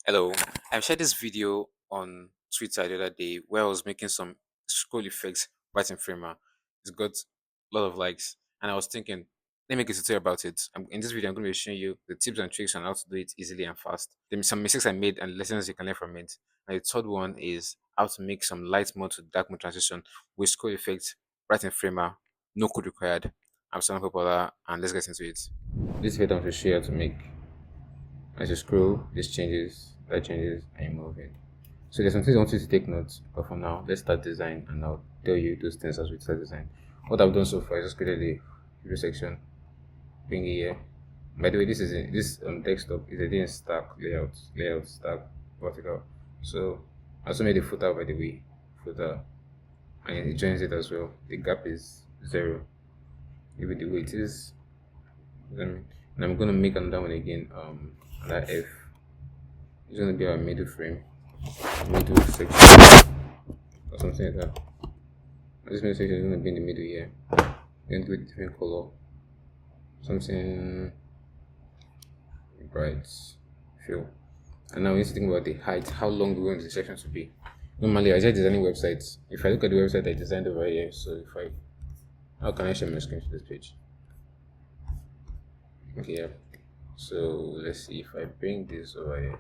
Hello, I shared this video on Twitter the other day where I was making some scroll effects right in Framer. It's got a lot of likes, and I was thinking, let me make a tutorial about it. In this video, I'm going to be showing you the tips and tricks on how to do it easily and fast. Some mistakes I made and lessons you can learn from it. And the third one is how to make some light mode to dark mode transition with scroll effects right in Framer, no code required. I'm Simon Popola, and let's get into it. This video I'm going to show you how to make. As you scroll, this changes, that changes, and you move it. So there's some things I want you to take notes, but for now, let's start design, and I'll tell you those things as we start design. What I've done so far is just created a video section, bring it here. By the way, this desktop is a in stack layout stack vertical. So I also made a footer by the way, footer, and it joins it as well. The gap is 0. Leave it the way it is. And I'm gonna make another one again. Another F. It's gonna be our middle frame, middle section, or something like that. This middle section is gonna be in the middle here. Then do a different color, something bright, feel. And now we need to think about the height. How long do we want the section to be? Normally, I just designing websites. If I look at the website I designed over here, so how can I share my screen to this page? Okay, yeah. So let's see if I bring this over here.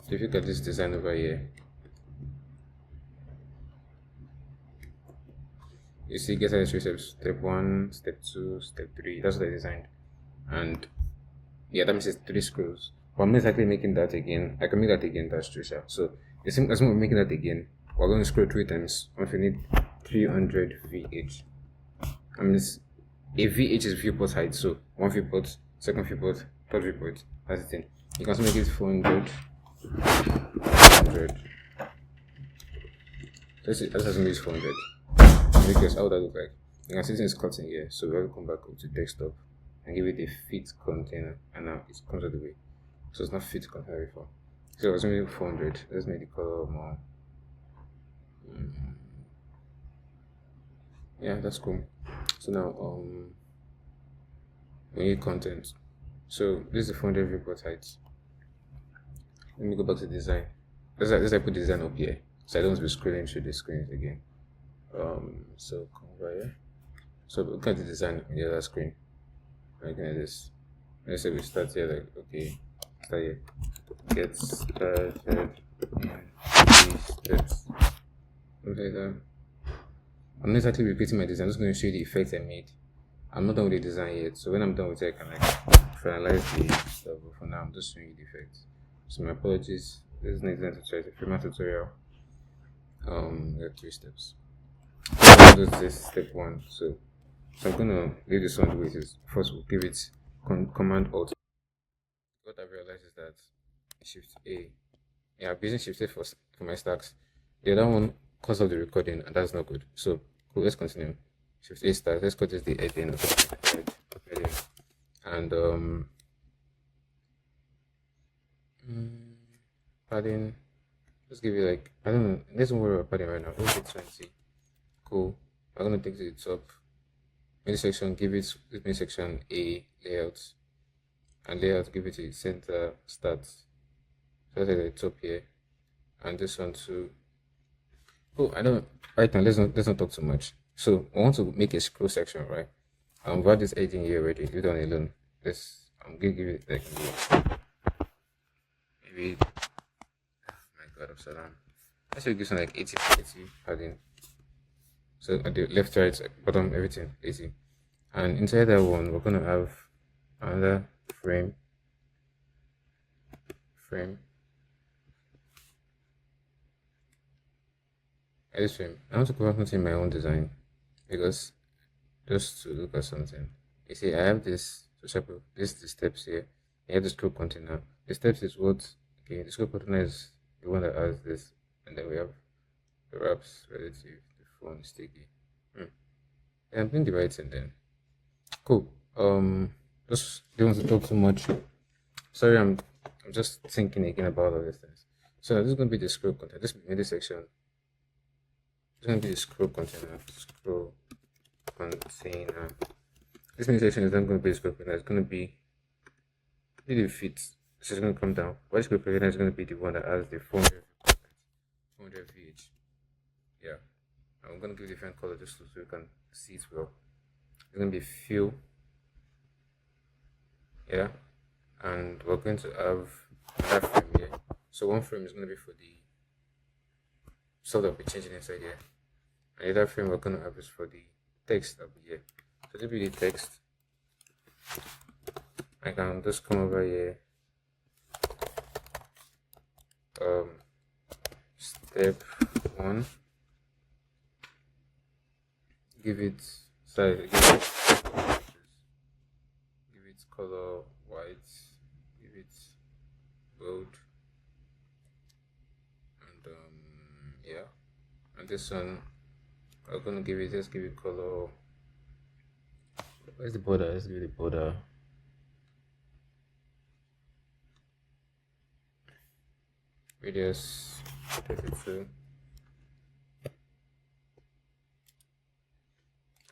So if you look at this design over here, you see get three steps: step 1, step 2, step 3. That's what I designed. And yeah, that means it's 3 screws. But I'm not exactly making that again. I can make that again, that's true, sure. So the same as we're making that again, we're going to screw 3 times. If you need 300 VH. I mean, a VH is viewport height, so one viewport, second viewport, third viewport. That's the thing. You can also make it 400, 400. Let's assume it's 400. Because how would that look like? You can see this is cutting here, so we have to come back up to desktop and give it a fit container, and now it comes out the way. So it's not fit container before. So it's only 400. Let's make the color more. Yeah, that's cool. So now we need content. So this is the 400 viewport height. Let me go back to design. Let's I put design up here, so I don't want to be scrolling through the screens again. So come over here. So look at the design on the other screen. Looking at this. Let's say we start here, like, okay, start here. Get started in 3 steps. Something like that. I'm not exactly repeating my design, I'm just going to show you the effects I made. I'm not done with the design yet, so when I'm done with it, I can like finalize the stuff, but for now, I'm just showing you the effects. So my apologies, this is an example tutorial, it's a Figma tutorial. There are 3 steps. This is step 1, so I'm gonna leave this on the way it is. First, we'll give it Command Alt. What I've realized is that Shift A. Yeah, I'm using Shift A for my stacks. The other one cuts off the recording, and that's not good. So cool, let's continue. Shift A start. Let's cut this the heading. And padding. Let's give it like, I don't know. Let's don't worry about padding right now. Let's get 20. Cool. I'm gonna take to the top. Middle section, give it this middle section a layout, and layout give it a center start. So that's at the top here, and this one too. Oh, I don't. Right now, let's not talk too much. So I want to make a scroll section, right? Got this editing here already. Leave it on alone. I'm gonna give it like maybe. Oh my God, of Salam. Let's say give some like 80 padding. So at the left, right, bottom, everything 80. And inside that one, we're gonna have another frame. This frame. I want to cover something in my own design because just to look at something. You see, I have this. For example, this is the steps here. I have the scope container. The steps is what? Okay, the scope container is the one that has this, and then we have the wraps relative, the phone sticky. Yeah, I'm doing the right thing then. Cool. Just don't want to talk too much. Sorry, I'm just thinking again about all these things. So this is gonna be the scroll container. This middle section. This is gonna be the scroll container. Scroll container. This main section is not going to be screen protector. It's going to be the fit. This is going to come down. But screen protector is going to be the one that has the 400 VH. Yeah. I'm going to give different color just so you can see it well. It's going to be fill. Yeah. And we're going to have another frame here. So one frame is going to be for the stuff that will be changing inside here. And the other frame we're going to have is for the text that will be here. So this will be the text. I can just come over here. Step 1. Give it size. Give it color white. Give it bold. And yeah. And this one, I'm gonna give it. Just give it color. Where's the border? Let's give it the border. Radius 32.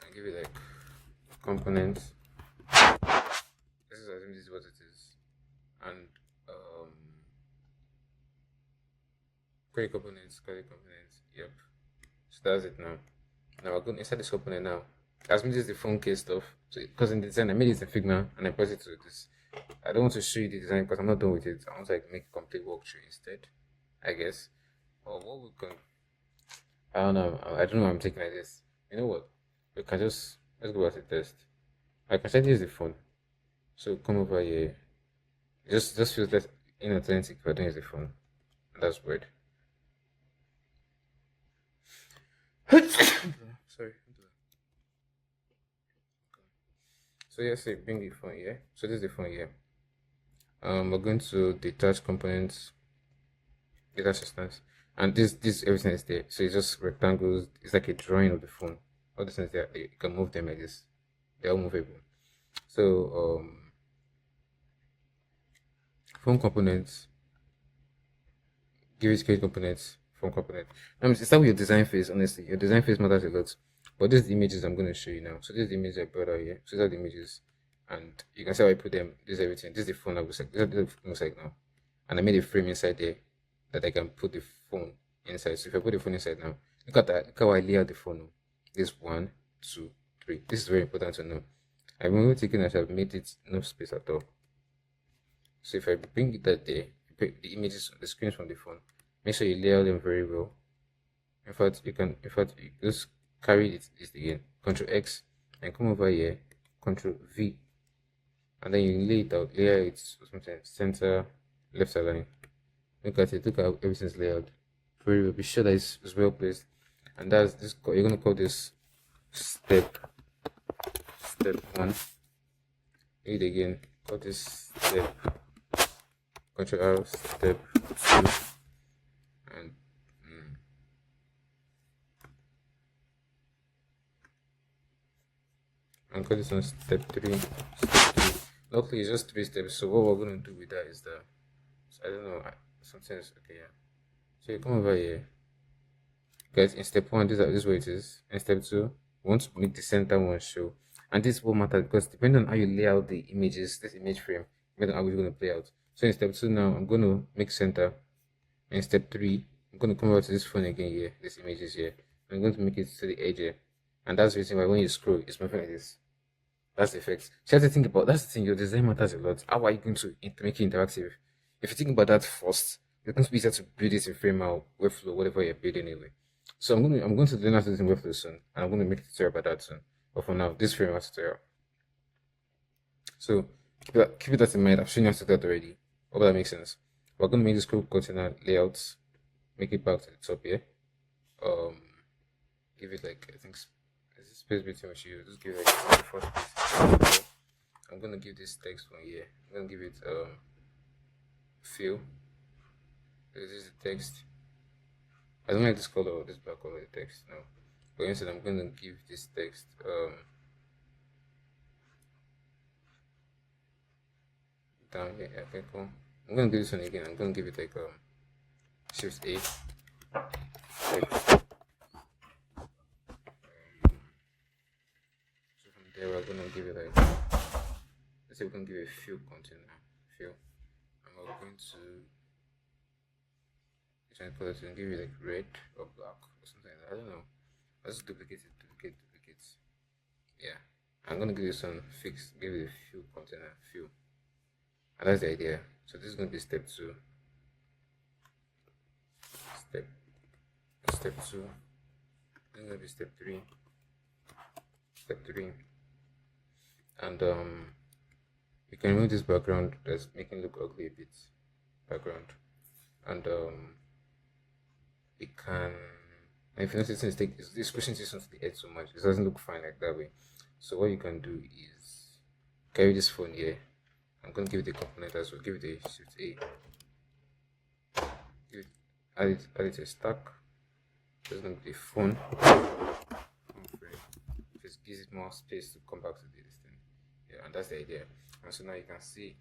And give it like components. This is, I think this is what it is. And create components. Yep. So that's it now. Now we're going inside this component now. As me, this is the phone case stuff. So because in the design I made it in Figma and I press it to this. I don't want to show you the design because I'm not done with it. I want to like make a complete walkthrough instead, I guess. Or what we can, I don't know. I don't know why I'm taking like this. You know what? We can just, let's go back to test. I can set use the phone. So come over here. Just feels less inauthentic if I don't use the phone. And that's weird. Sorry. So yes, say bring the phone here. So this is the phone here. We're going to detach components, detach instance, and this everything is there. So it's just rectangles. It's like a drawing of the phone. All the things there, you can move them like this. They're all movable. So phone components. Give it create components. Phone component. Start with your design phase. Honestly, your design phase matters a lot. But these are the images I'm going to show you now. So this is the image I brought out here. So these are the images, and you can see how I put them. This is everything. This is the phone that looks like. This is what it looks like now. And I made a frame inside there that I can put the phone inside. So if I put the phone inside now, look at that. Look how I lay out the phone. This 1, 2, 3. This is very important to know. I've only taken that I've made it no space at all. So if I bring it that there, the images, the screens from the phone, make sure you lay out them very well. In fact, you just carry it again, Control X, and come over here, Control V, and then you lay it out, layer it something center, left align. Look at it, look at how everything's laid out. Very well. Be sure that it's well placed, and that's this. You're gonna call this step 1. Read again. Call this step. Control R, step 2, and call this one step 3. Luckily, it's just 3 steps. So what we're gonna do with that is that, so I don't know, something's okay. Yeah. So you come over here, guys. In step 1, this is where it is. In step 2, we want to make the center one show, and this will matter because depending on how you lay out the images, this image frame, depending on how we're gonna play out. So in step 2 now, I'm gonna make center. In step 3, I'm gonna come over to this phone again here. This image is here. I'm going to make it to the edge here, and that's the reason why when you scroll, it's moving like this. That's the effect. So you have to think about, that's the thing, your design matters a lot. How are you going to make it interactive? If you think about that first, it's going to be easier to build it in Framer, Webflow, whatever you're building anyway. So I'm going to learn how to do this in Webflow soon, and I'm going to make a tutorial about that soon. But for now, this Framer tutorial. So keep that in mind. I've shown you how to do that already. Hope that makes sense. We're going to make this code container layouts, make it back to the top here. Give it like, I think, space between which you just give it like 24 space. I'm gonna give this text one here. I'm gonna give it fill. This is the text. I don't like this color or this black color of the text now. But instead I'm gonna give this text down here. Okay, cool. I'm gonna do this one again. I'm gonna give it like shift A. Text. So from there we're gonna give it like, let's say we're gonna give it a fill container, fill, and we're going to color to give it like red or black or something like that. I don't know. Let's duplicate it, duplicate. Yeah, I'm gonna give it some fix, give it a fill container, fill, and that's the idea. So this is gonna be step 2. Step 2. This is gonna be step 3. Step 3. And we can remove this background that's making it look ugly a bit. Background. And we can, if you notice this pushing this onto the edge so much, it doesn't look fine like that way. So what you can do is carry this phone here. I'm gonna give it a component as well, give it a shift A. Add it to a stack. There's gonna be a phone frame. Just gives it more space to come back to this thing. Yeah, and that's the idea. And so now you can see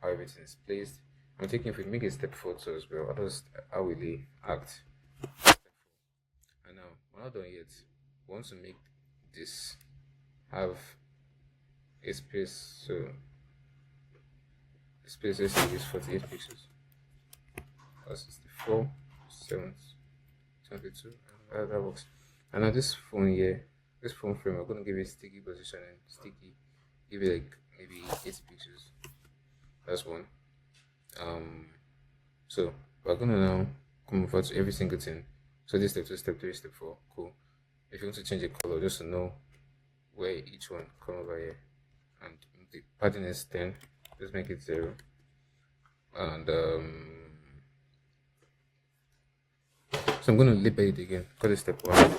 how everything is placed. I'm thinking if we make a step photo as well, how will they act? Step 4. And now we're not done yet. We want to make this have a space, so the space is use 48 pixels. That's 64, 7, 22, and that works. And now this phone here, this phone frame, we're gonna give it sticky position and sticky, give it like maybe 80 pixels. That's one. So we're gonna now come over to every single thing. So this step 2, step 3, step 4, cool. If you want to change the color, just to know where each one come over here, and the pattern is 10, just make it 0. And so I'm going to label it again. Call it step 1. Step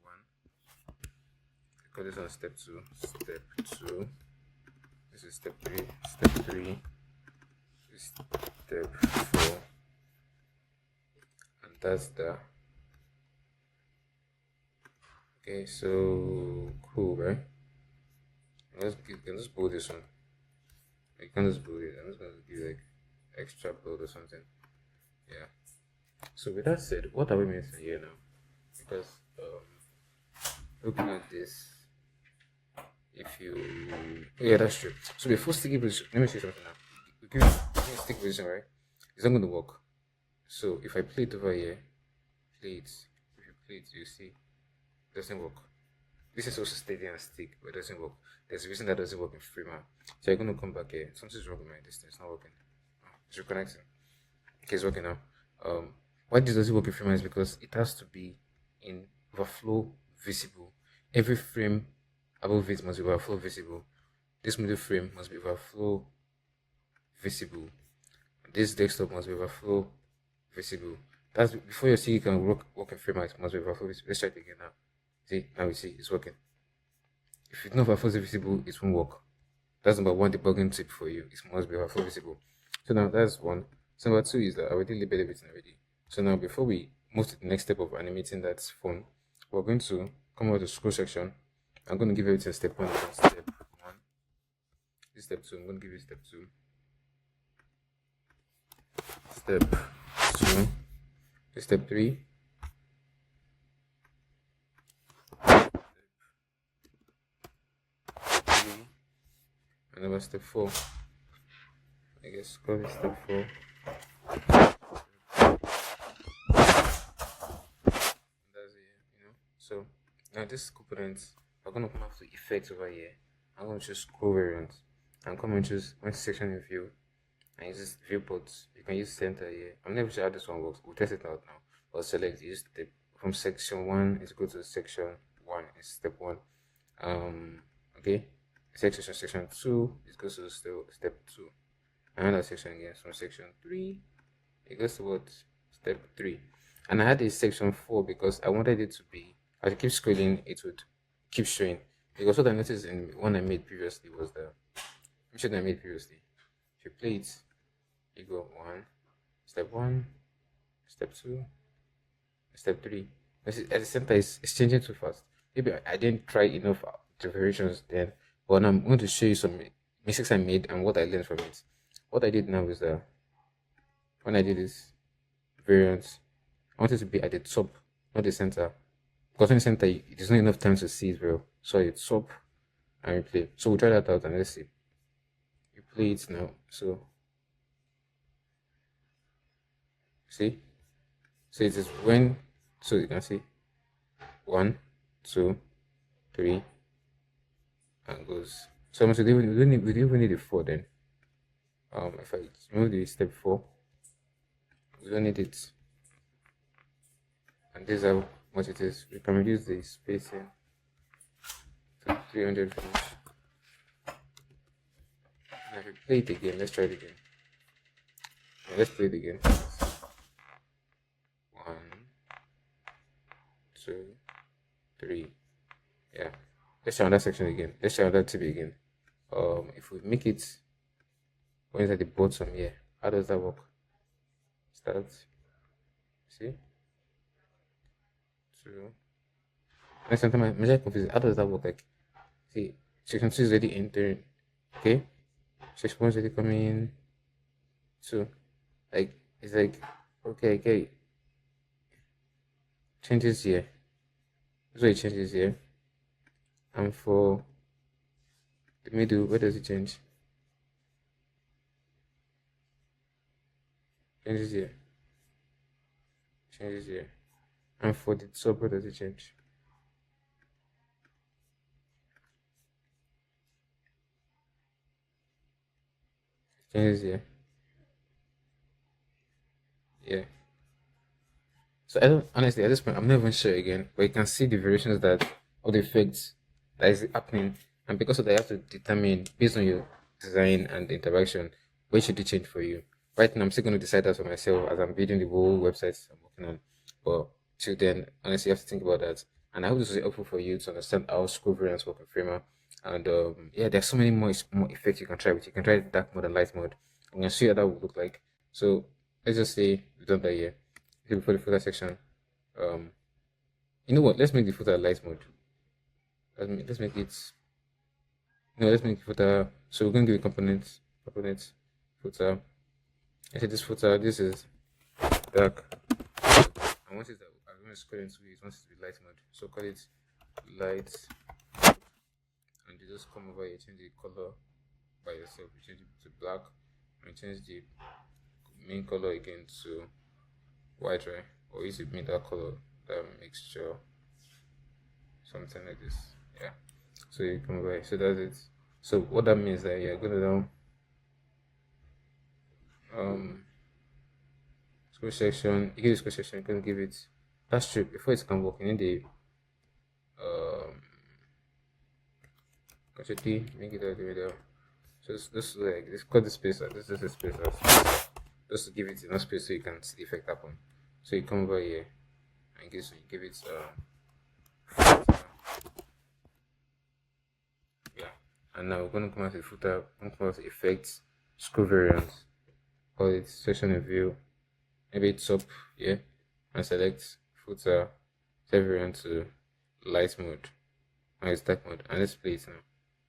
1. Call this on step 2. Step 2. This is step 3. Step 3. This is step 4. And that's the. Okay, so cool, right? Let's build this one. You can just build it. I'm just going to give like extra build or something. Yeah. So with that said, what are we missing here now? Because looking at this, if you, oh yeah, that's true. So before sticky position, let me say something now. We give it sticky position, right? It's not going to work. So if I play it over here, play it. If you play it, you see, it doesn't work. This is also steady and stick, but it doesn't work. There's a reason that doesn't work in Freema. So you're going to come back here. Something's wrong with my distance. It's not working. It's reconnecting. Okay, it's working now. Why this doesn't work in Freema is because it has to be in overflow visible. Every frame above it must be overflow visible. This middle frame must be overflow visible. This desktop must be overflow visible. That's before you see you can work in Freema, it must be overflow visible. Let's try it again now. See, now we see it's working. If it's not overflow visible, it won't work. That's number 1 debugging tip for you. It must be overflow visible. So now that's 1. So number 2 is that I already labeled everything already. So now before we move to the next step of animating that phone, we're going to come over to scroll section. I'm going to give everything step 1 and step 1. This step 2, I'm going to give it step 2. Step 2. This step 3. And number step 4. I guess call it step 4. So now this component, we're gonna come up to effects over here. I'm gonna choose scroll variant. I'm going to choose one section in view and use this viewports. You can use center here. I'm never sure how this one works. We'll test it out now. Or select use the from section 1 is go to section 1 is step 1. Okay. Section 2 it goes to step 2. Another section again from section 3 it goes to what step 3. And I had a section 4 because I wanted it to be, as I keep scrolling it would keep showing, because what I noticed in one I made previously was the mission I made previously. If you play it, you go step 1, step 2, step 3. At the center it's changing too fast. Maybe I didn't try enough variations then, but I'm going to show you some mistakes I made and what I learned from it. What I did now is that when I did this variant, I want it to be at the top, not the center. Because in the center, there's not enough time to see it well. So at the top, and we play. So we try that out and let's see. You play it now. So see, so it is when, so you can see one, two, three, and goes. So we don't even need a four then. If I remove the step four, we don't need it. And this is how much it is. We can reduce the spacing to 300 finish. And if we play it again, let's try it again. Yeah, let's play it again. One, two, three. Yeah. Let's try that section again. Let's try that tip again. If we make it when it's at the bottom here, how does that work? Start. See? Two. Next time I'm confused. How does that work? Like, see, section 2 is already entering. Okay? Section 1 is already coming. Two. Like, it's like, okay. Changes here. So it changes here. And for the middle, where does it change? Changes here. Changes here. And for the top, where does it change? Changes here. Yeah. So I don't honestly at this point I'm not even sure again, but you can see the variations that of the effects that is happening, and because of that you have to determine based on your design and the interaction what should it change for you. Right now I'm still going to decide that for myself as I'm building the whole website I'm working on. But till then, honestly, you have to think about that. And I hope this was helpful for you to understand how scroll variants work in Framer. And yeah, there's so many more effects you can try with. You can try dark mode and light mode. I'm gonna show you how that would look like. So let's just say we've done that here. Here before the footer section. Um, you know what? Let's make the footer light mode. Let's make it. No, let's make the footer. So we're gonna give it components, footer. I said this footer. This is dark. And once it's that, I'm going to scroll into it. Once it's be light mode, so call it light, and you just come over here, change the color by yourself. You change it to black, and change the main color again to white, right? Or use the middle color, that mixture, something like this. Yeah. So you come over here. So that's it. So what that means that you're gonna now scroll section. You give the scroll section. You can give it. That's true. Before it can work, you need the Control D, make it all the way down. So this like this cut the space out. This is the space out. Just to give it enough space so you can see the effect happen. So you come over here and give it yeah. And now we're gonna come out to the footer, we're gonna come out to effects, scroll variants, call it section and view, maybe it's up here, and select footer, set variant to light mode, and it's dark mode, and let's play it now.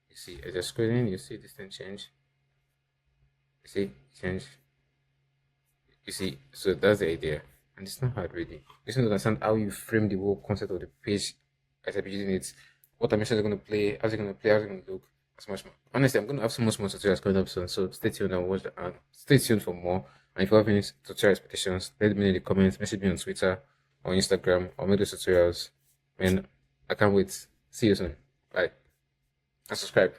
You see, as you're scrolling, you see this thing change. You see, change. You see, so that's the idea, and it's not hard really. You just need to understand how you frame the whole concept of the page as I'm using it. What animations are going to play, how's it going to play, how's it going to look, so much more. Honestly, I'm going to have so much more tutorials coming up soon, so stay tuned and watch the stay tuned for more. And if you have any tutorial expectations, let me know in the comments, message me on Twitter or Instagram, or make those tutorials. And I can't wait. See you soon. Bye. And subscribe.